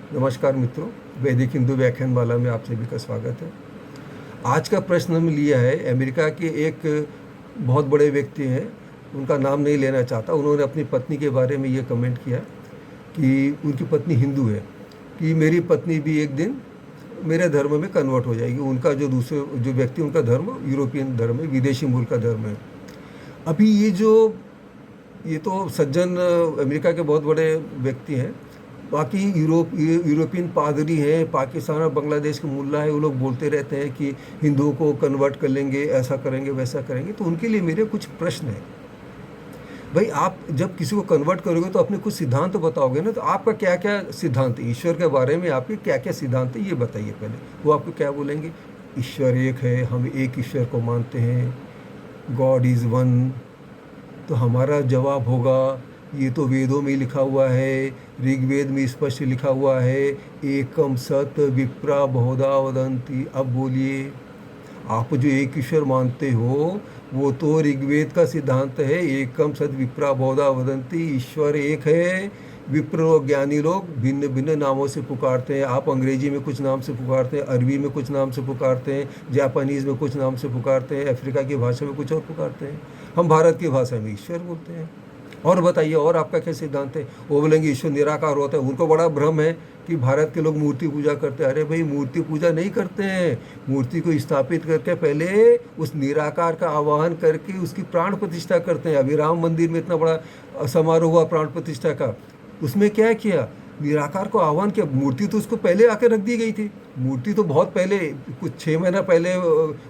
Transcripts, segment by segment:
नमस्कार मित्रों, वैदिक हिंदू व्याख्यानमाला में आप सभी का स्वागत है। आज का प्रश्न हमने लिया है अमेरिका के एक बहुत बड़े व्यक्ति हैं, उनका नाम नहीं लेना चाहता। उन्होंने अपनी पत्नी के बारे में ये कमेंट किया कि उनकी पत्नी हिंदू है, कि मेरी पत्नी भी एक दिन मेरे धर्म में कन्वर्ट हो जाएगी। उनका जो व्यक्ति उनका धर्म यूरोपियन धर्म है, विदेशी मूल का धर्म है। अभी ये तो सज्जन अमेरिका के बहुत बड़े व्यक्ति हैं। बाकी यूरोपियन पादरी हैं, पाकिस्तान और बांग्लादेश के मुल्ला है, वो लोग बोलते रहते हैं कि हिंदुओं को कन्वर्ट कर लेंगे, ऐसा करेंगे वैसा करेंगे। तो उनके लिए मेरे कुछ प्रश्न हैं। भाई, आप जब किसी को कन्वर्ट करोगे तो अपने कुछ सिद्धांत तो बताओगे ना। तो आपका क्या क्या सिद्धांत है ईश्वर के बारे में, आपके क्या क्या सिद्धांत है ये बताइए पहले। वो आपको क्या बोलेंगे? ईश्वर एक है, हम एक ईश्वर को मानते हैं, गॉड इज़ वन। तो हमारा जवाब होगा, ये तो वेदों में लिखा हुआ है, ऋग्वेद में स्पष्ट लिखा हुआ है, एकम सत विप्रा बहुधा वदंती। अब बोलिए, आप जो एक ईश्वर मानते हो वो तो ऋग्वेद का सिद्धांत है, एकम सत विप्रा बहुधा वदंती। ईश्वर एक है, विप्र और ज्ञानी लोग भिन्न भिन्न नामों से पुकारते हैं। आप अंग्रेजी में कुछ नाम से पुकारते हैं, अरबी में कुछ नाम से पुकारते हैं, जापानीज़ में कुछ नाम से पुकारते हैं, अफ्रीका की भाषा में कुछ और पुकारते हैं। हम भारत की भाषा में ईश्वर बोलते हैं। और बताइए, और आपका क्या सिद्धांत है? वो बोलेंगे ईश्वर निराकार होता है। उनको बड़ा भ्रम है कि भारत के लोग मूर्ति पूजा करते हैं। अरे भाई, मूर्ति पूजा नहीं करते हैं। मूर्ति को स्थापित करके पहले उस निराकार का आवाहन करके उसकी प्राण प्रतिष्ठा करते हैं। अभी राम मंदिर में इतना बड़ा समारोह हुआ प्राण प्रतिष्ठा का, उसमें क्या किया? निराकार को आह्वान किया। मूर्ति तो उसको पहले आके रख दी गई थी। मूर्ति तो बहुत पहले, कुछ 6 महीना पहले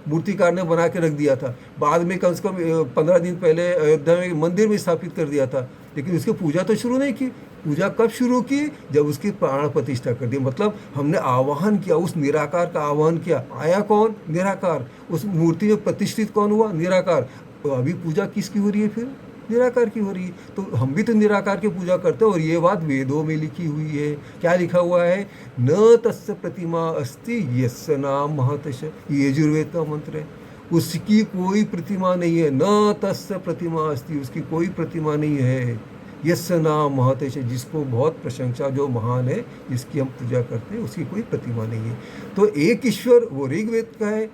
मूर्तिकार ने बना के रख दिया था। बाद में कम से कम 15 दिन पहले अयोध्या में मंदिर में स्थापित कर दिया था। लेकिन उसकी पूजा तो शुरू नहीं की। पूजा कब शुरू की? जब उसकी प्राण प्रतिष्ठा कर दी। मतलब हमने आह्वान किया, उस निराकार का आह्वान किया। आया कौन? निराकार। उस मूर्ति में प्रतिष्ठित कौन हुआ? निराकार। तो अभी पूजा किसकी हो रही है? फिर निराकार की हो रही है। तो हम भी तो निराकार की पूजा करते हैं। और ये बात वेदों में लिखी हुई है। क्या लिखा हुआ है? न तस्य प्रतिमा अस्ति यस्य नाम महतश। ये यजुर्वेद का मंत्र है। उसकी कोई प्रतिमा नहीं है। न तस्य प्रतिमा अस्ति, उसकी कोई प्रतिमा नहीं है। यस्य नाम महतश, जिसको बहुत प्रशंसा, जो महान है, जिसकी हम पूजा करते हैं, उसकी कोई प्रतिमा नहीं है। तो एक ईश्वर वो ऋग्वेद का है,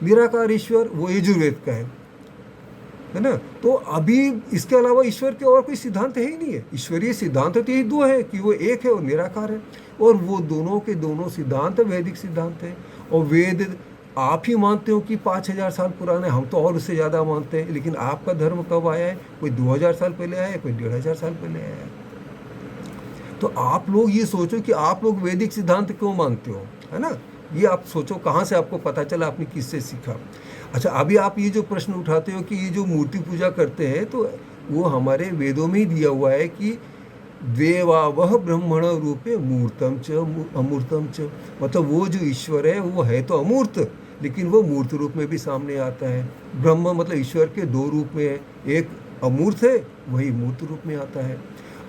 निराकार ईश्वर वो यजुर्वेद का है ना। तो अभी इसके अलावा ईश्वर के और कोई सिद्धांत है ही नहीं है। ईश्वरीय सिद्धांत तो यही दो है कि वो एक है और निराकार है। और वो दोनों के दोनों सिद्धांत वैदिक सिद्धांत है। और वेद आप ही मानते हो कि 5000 साल पुराना है, हम तो और उससे ज़्यादा मानते हैं। लेकिन आपका धर्म कब आया है? कोई 2000 साल पहले आया है, कोई 1500 साल पहले आया है। तो आप लोग ये सोचो कि आप लोग वैदिक सिद्धांत क्यों मानते हो, है ना। ये आप सोचो, कहाँ से आपको पता चला, आपने किससे सीखा। अच्छा, अभी आप ये जो प्रश्न उठाते हो कि ये जो मूर्ति पूजा करते हैं, तो वो हमारे वेदों में ही दिया हुआ है कि देवावह ब्रह्मण रूपे मूर्तम च अमूर्तम च। मतलब वो जो ईश्वर है वो है तो अमूर्त, लेकिन वो मूर्त रूप में भी सामने आता है। ब्रह्म मतलब ईश्वर के 2 रूप में है, एक अमूर्त है, वही मूर्त रूप में आता है।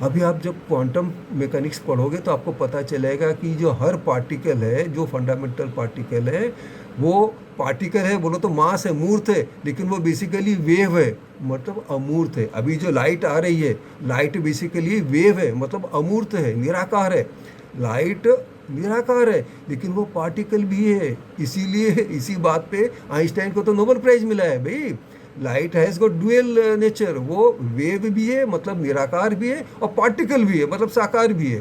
अभी आप जब क्वांटम मैकेनिक्स पढ़ोगे तो आपको पता चलेगा कि जो हर पार्टिकल है, जो फंडामेंटल पार्टिकल है, वो पार्टिकल है बोलो तो मास है, मूर्त है, लेकिन वो बेसिकली वेव है, मतलब अमूर्त है। अभी जो लाइट आ रही है, लाइट बेसिकली वेव है, मतलब अमूर्त है, निराकार है। लाइट निराकार है, लेकिन वो पार्टिकल भी है। इसीलिए इसी बात पे आइंस्टाइन को तो नोबेल प्राइज मिला है। भाई, light has got dual nature. वो वेव भी है, मतलब निराकार भी है, और पार्टिकल भी है, मतलब साकार भी है।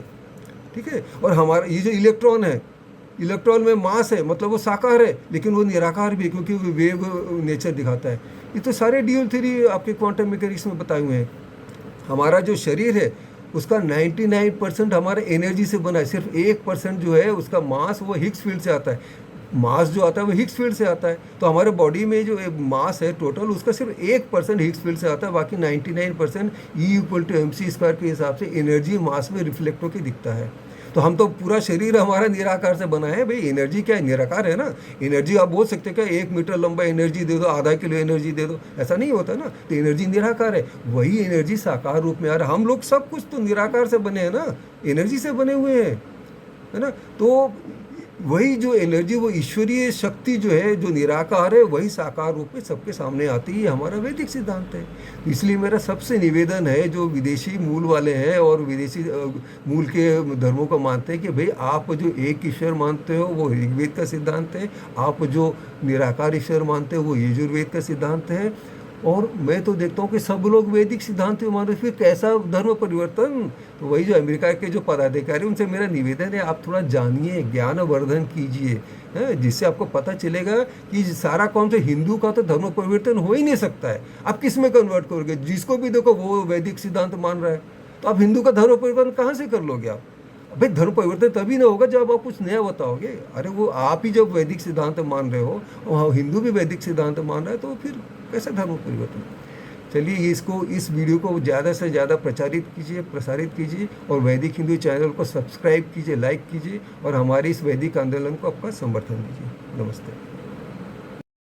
ठीक है। और हमारा ये जो इलेक्ट्रॉन है, इलेक्ट्रॉन में मास है, मतलब वो साकार है, लेकिन वो निराकार भी है, क्योंकि वो वेव नेचर दिखाता है। ये तो सारे ड्यूअल थ्योरी आपके क्वांटम मैकेनिक्स में बताए हुए हैं। हमारा जो शरीर है उसका 99% हमारे एनर्जी से बना है। सिर्फ 1% जो है उसका मास, वो हिग्स फील्ड से आता है। मास जो आता है वो हिग्स फील्ड से आता है। तो हमारे बॉडी में जो मास है टोटल, उसका सिर्फ 1% हिग्स फील्ड से आता है। बाकी 99% E=mc² के हिसाब से एनर्जी मास में रिफ्लेक्ट होकर दिखता है। तो हम तो पूरा शरीर हमारा निराकार से बना है। भाई, एनर्जी क्या है? निराकार है ना। एनर्जी आप बोल सकते हैं क्या 1 मीटर लंबा एनर्जी दे दो, आधा किलो एनर्जी दे दो, ऐसा नहीं होता ना। तो एनर्जी निराकार है, वही एनर्जी साकार रूप में आ रहा है। हम लोग सब कुछ तो निराकार से बने हैं ना, एनर्जी से बने हुए हैं, है ना। तो वही जो एनर्जी, वो ईश्वरीय शक्ति जो है, जो निराकार है, वही साकार रूप में सबके सामने आती है। ये हमारा वैदिक सिद्धांत है। इसलिए मेरा सबसे निवेदन है, जो विदेशी मूल वाले हैं और विदेशी मूल के धर्मों को मानते हैं, कि भाई आप जो एक ईश्वर मानते हो वो ऋग्वेद का सिद्धांत है, आप जो निराकार ईश्वर मानते हो वो यजुर्वेद का सिद्धांत है। और मैं तो देखता हूँ कि सब लोग वैदिक सिद्धांत मानो, फिर कैसा धर्म परिवर्तन। तो वही जो अमेरिका के जो पदाधिकारी, उनसे मेरा निवेदन है, आप थोड़ा जानिए, ज्ञानवर्धन कीजिए, जिससे आपको पता चलेगा कि सारा काम तो हिंदू का तो धर्म परिवर्तन हो ही नहीं सकता है। आप किस में कन्वर्ट करोगे? जिसको भी देखो वो वैदिक सिद्धांत मान रहा है, तो आप हिंदू का धर्म परिवर्तन कहाँ से कर लोगे आप? भाई धर्म परिवर्तन तभी ना होगा जब आप कुछ नया बताओगे। अरे वो आप ही जब वैदिक सिद्धांत मान रहे हो, वहाँ हिंदू भी वैदिक सिद्धांत मान रहा है, तो फिर कैसा धर्म परिवर्तन? चलिए इस वीडियो को ज़्यादा से ज़्यादा प्रसारित कीजिए और वैदिक हिंदू चैनल को सब्सक्राइब कीजिए, लाइक कीजिए और हमारे इस वैदिक आंदोलन को आपका समर्थन दीजिए। नमस्ते।